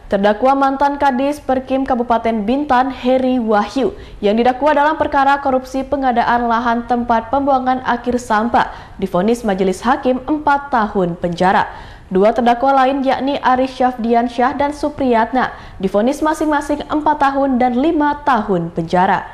Terdakwa mantan Kadis Perkim Kabupaten Bintan, Heri Wahyu, yang didakwa dalam perkara korupsi pengadaan lahan tempat pembuangan akhir sampah, divonis Majelis Hakim 4 tahun penjara. Dua terdakwa lain yakni Aris Syafdiansyah dan Supriyatna, divonis masing-masing 4 tahun dan 5 tahun penjara.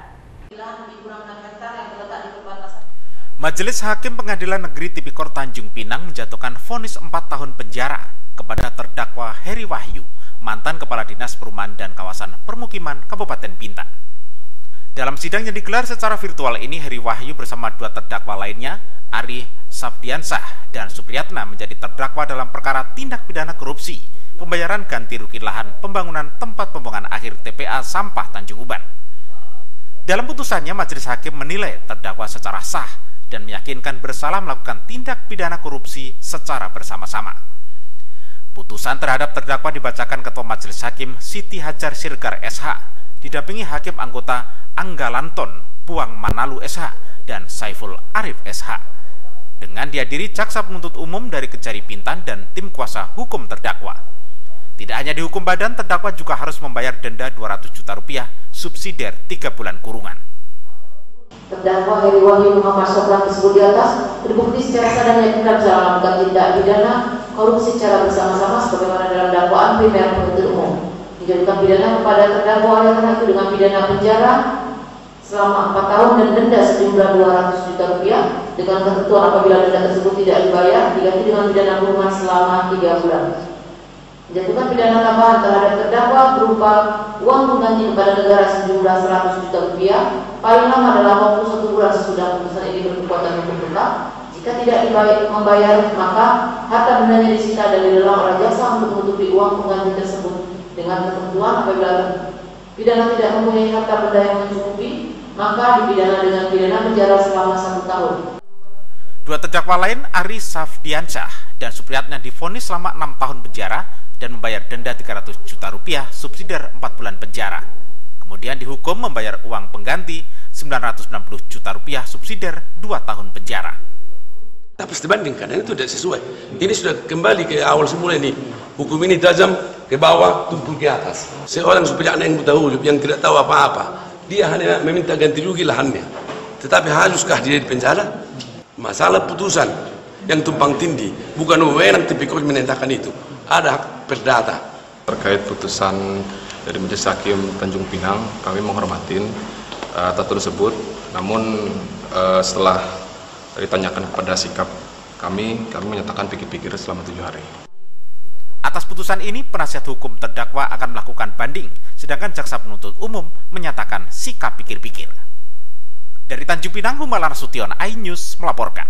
Majelis Hakim Pengadilan Negeri Tipikor Tanjung Pinang menjatuhkan vonis 4 tahun penjara kepada terdakwa Heri Wahyu, mantan Kepala Dinas Perumahan dan Kawasan Permukiman Kabupaten Bintan. Dalam sidang yang digelar secara virtual ini, Heri Wahyu bersama dua terdakwa lainnya, Aris Syafdiansyah dan Supriyatna, menjadi terdakwa dalam perkara tindak pidana korupsi, pembayaran ganti rugi lahan pembangunan tempat pembuangan akhir TPA sampah Tanjung Uban. Dalam putusannya, Majelis Hakim menilai terdakwa secara sah dan meyakinkan bersalah melakukan tindak pidana korupsi secara bersama-sama. Putusan terhadap terdakwa dibacakan Ketua Majelis Hakim Siti Hajar Sirgar SH, didampingi Hakim anggota Anggalanton Puang Manalu SH dan Saiful Arif SH, dengan dihadiri Jaksa Penuntut Umum dari Kejari Bintan dan tim kuasa hukum terdakwa. Tidak hanya dihukum badan, terdakwa juga harus membayar denda 200 juta rupiah subsidiar 3 bulan kurungan. Terdakwa Heri Wahyu Muhammad Sopran tersebut di atas terbukti secara sah dan meyakinkan telah melakukan tindak pidana korupsi secara bersama-sama sebagaimana dalam dakwaan primer penuntut umum. Dijatuhkan pidana kepada terdakwa oleh karena itu dengan pidana penjara selama 4 tahun dan denda sejumlah 200 juta rupiah dengan ketentuan apabila denda tersebut tidak dibayar diganti dengan pidana kurungan selama 3 bulan. Dijatuhkan pidana tambahan terhadap terdakwa berupa uang pengganti kepada negara sejumlah 100 juta rupiah paling lama dalam waktu 1 bulan sesudah putusan ini berkekuatan hukum tetap. Jika tidak membayar, maka harta bendanya disita dan dilelang oleh jaksa untuk menutupi uang pengganti tersebut dengan ketentuan apabila pidana tidak mempunyai harta benda yang mencukupi, maka dipidana dengan pidana penjara selama 1 tahun. Dua terdakwa lain, Aris Syafdiansyah dan Supriyatna, divonis selama 6 tahun penjara dan membayar denda 300 juta rupiah subsidiar 4 bulan penjara. Kemudian dihukum membayar uang pengganti 990 juta rupiah subsidiar 2 tahun penjara. Tapi dibandingkan, ini tidak sesuai. Ini sudah kembali ke awal semula ini. Hukum ini tajam ke bawah, tumpul ke atas. Seorang Supriyatna yang buta huruf, yang tidak tahu apa-apa, dia hanya meminta ganti rugi lahannya. Tetapi haruskah dia di penjara? Masalah putusan yang tumpang tindih, bukan wewenang Tipikor menentangkan itu. Ada hak perdata. Terkait putusan dari Majelis Hakim Tanjung Pinang, kami menghormatin atas tersebut. Namun setelah ditanyakan kepada sikap kami menyatakan pikir-pikir selama 7 hari. Atas putusan ini, penasihat hukum terdakwa akan melakukan banding, sedangkan Jaksa Penuntut Umum menyatakan sikap pikir-pikir. Dari Tanjung Pinang, Humalan Nasution, iNews melaporkan.